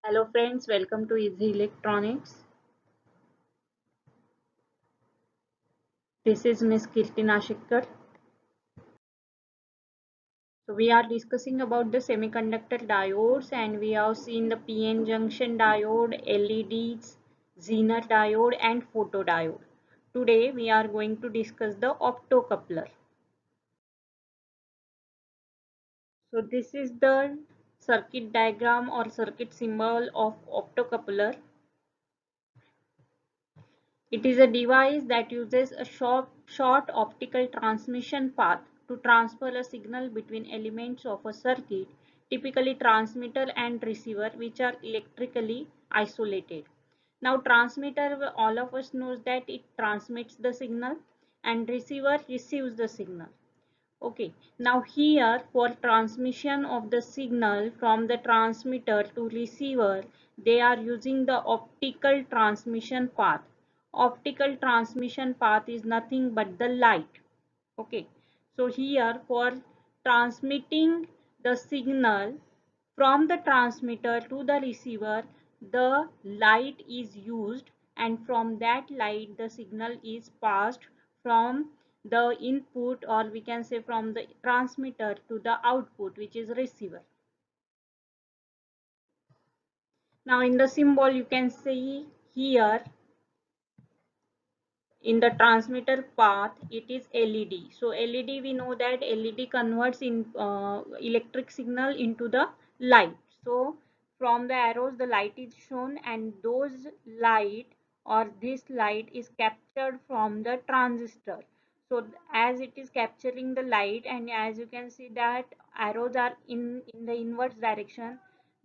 Hello friends, welcome to Easy Electronics. This is Miss Kirti Nashikkar. So we are discussing about the semiconductor diodes and we have seen the PN junction diode, LEDs, Zener diode and photodiode. Today we are going to discuss the optocoupler. So this is the circuit diagram or circuit symbol of optocoupler. It is a device that uses a short optical transmission path to transfer a signal between elements of a circuit, typically transmitter and receiver, which are electrically isolated. Now transmitter, all of us knows that it transmits the signal and receiver receives the signal. Okay, now here for transmission of the signal from the transmitter to receiver, they are using the optical transmission path. Optical transmission path is nothing but the light. Okay, so here for transmitting the signal from the transmitter to the receiver, the light is used, and from that light the signal is passed from the input, or we can say from the transmitter to the output, which is receiver. Now in the symbol you can see here, in the transmitter path it is LED. So LED, we know that LED converts in electric signal into the light. So from the arrows the light is shown, and those light or this light is captured from the transistor. So as it is capturing the light, and as you can see that arrows are in the inverse direction,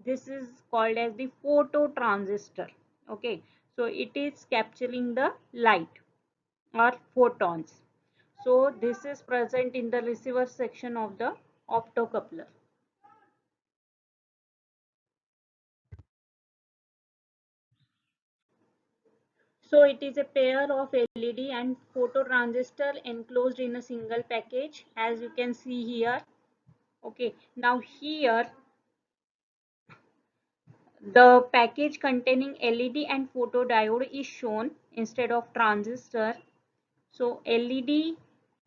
this is called as the phototransistor. Okay, so it is capturing the light or photons. So this is present in the receiver section of the optocoupler. So it is a pair of LED and phototransistor enclosed in a single package, as you can see here. Okay, now here the package containing LED and photodiode is shown instead of transistor. So LED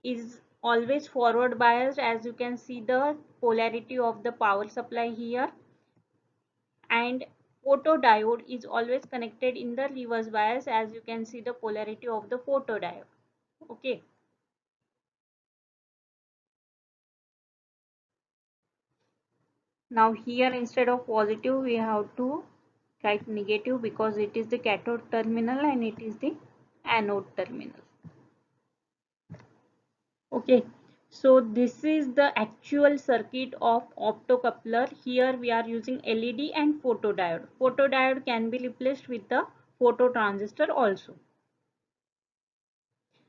is always forward biased, as you can see the polarity of the power supply here, and photodiode is always connected in the reverse bias, as you can see the polarity of the photodiode. Okay, now here instead of positive we have to write negative, because it is the cathode terminal and it is the anode terminal. Okay, so this is the actual circuit of optocoupler. Here we are using LED and photodiode. Photodiode can be replaced with the phototransistor also.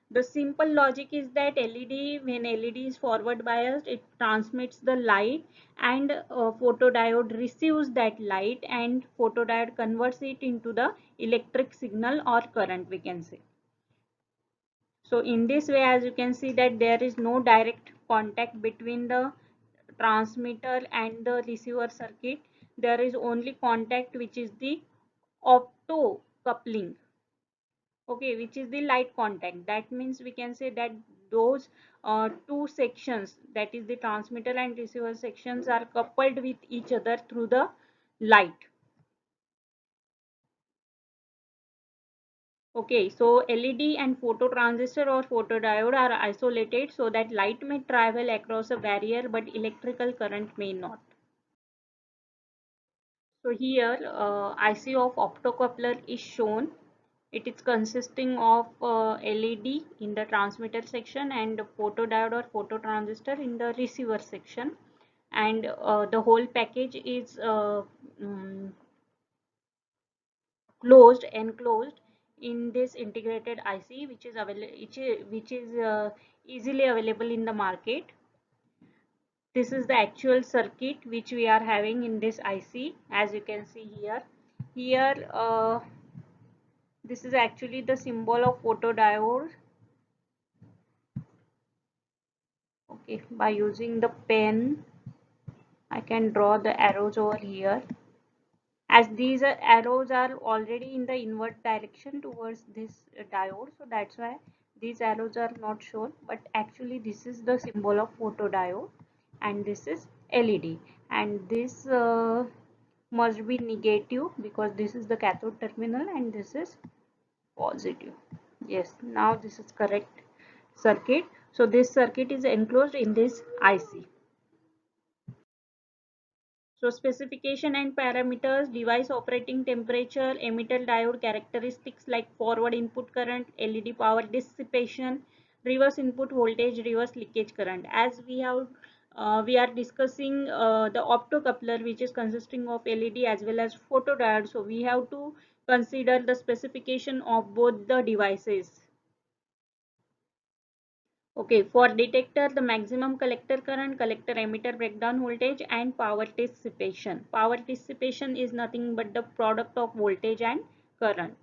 The simple logic is that LED, when LED is forward biased, it transmits the light, and photodiode receives that light, and photodiode converts it into the electric signal or current, we can say. So in this way, as you can see that there is no direct contact between the transmitter and the receiver circuit. There is only contact, which is the opto coupling. Okay, which is the light contact. That means we can say that those two sections, that is the transmitter and receiver sections, are coupled with each other through the light. Okay, so LED and phototransistor or photodiode are isolated so that light may travel across a barrier but electrical current may not. So here IC of optocoupler is shown. It is consisting of LED in the transmitter section and photodiode or phototransistor in the receiver section, and the whole package is enclosed in this integrated IC, which is available, which is easily available in the market. This is the actual circuit which we are having in this IC, as you can see here. Here this is actually the symbol of photodiode. Okay, by using the pen I can draw the arrows over here. as these arrows are already in the inward direction towards this diode, so that's why these arrows are not shown, but actually this is the symbol of photodiode and this is LED, and this must be negative because this is the cathode terminal and this is positive. Yes, now this is correct circuit. So this circuit is enclosed in this IC. So specification and parameters: device operating temperature, emitter diode characteristics like forward input current, LED power dissipation, reverse input voltage, reverse leakage current. As we are discussing the optocoupler, which is consisting of LED as well as photodiode. So we have to consider the specification of both the devices. Okay, for detector, the maximum collector current, collector emitter breakdown voltage, and power dissipation. Power dissipation is nothing but the product of voltage and current.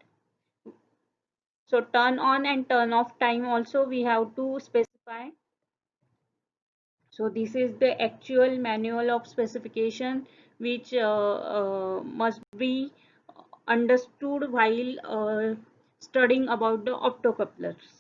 So turn on and turn off time also we have to specify. So this is the actual manual of specification which must be understood while studying about the optocouplers.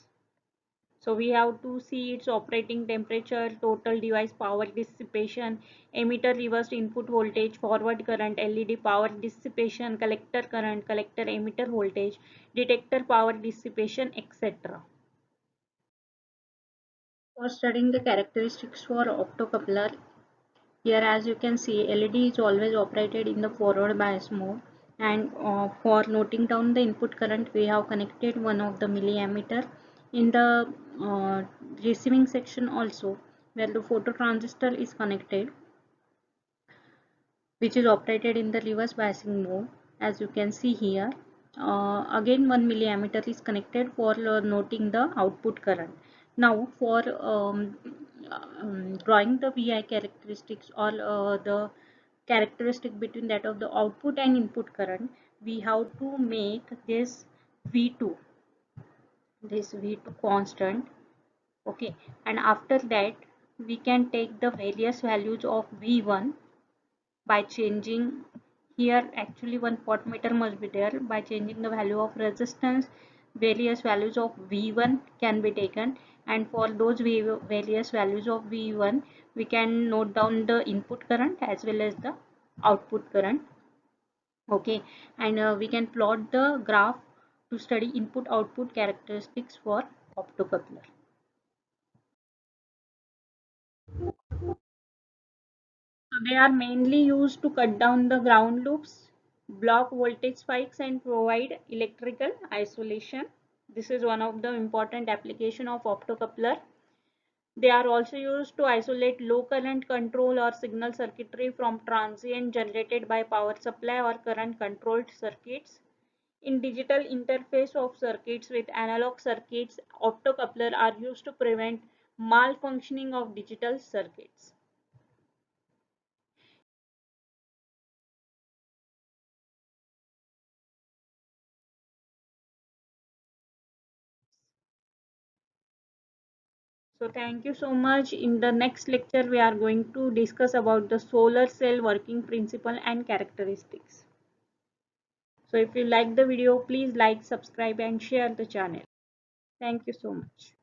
So we have to see its operating temperature, total device power dissipation, emitter reversed input voltage, forward current, LED power dissipation, collector current, collector emitter voltage, detector power dissipation, etc. For studying the characteristics for optocoupler, here as you can see LED is always operated in the forward bias mode, and for noting down the input current we have connected one of the milliammeter in the receiving section also, where the phototransistor is connected, which is operated in the reverse biasing mode. As you can see here, again 1 milliammeter is connected for noting the output current. Now for drawing the VI characteristics, or the characteristic between that of the output and input current, we have to make this V2 constant. Okay, and after that we can take the various values of V1 by changing, here actually one potmeter must be there. By changing the value of resistance, various values of V1 can be taken, and for those various values of V1 we can note down the input current as well as the output current. Okay, and we can plot the graph to study input output characteristics for optocoupler. So they are mainly used to cut down the ground loops, block voltage spikes, and provide electrical isolation. This is one of the important application of optocoupler. They are also used to isolate low current control or signal circuitry from transient generated by power supply or current controlled circuits. In digital interface of circuits with analog circuits, optocoupler are used to prevent malfunctioning of digital circuits. So thank you so much. In the next lecture, we are going to discuss about the solar cell working principle and characteristics. So if you like the video, please like, subscribe and share the channel. Thank you so much.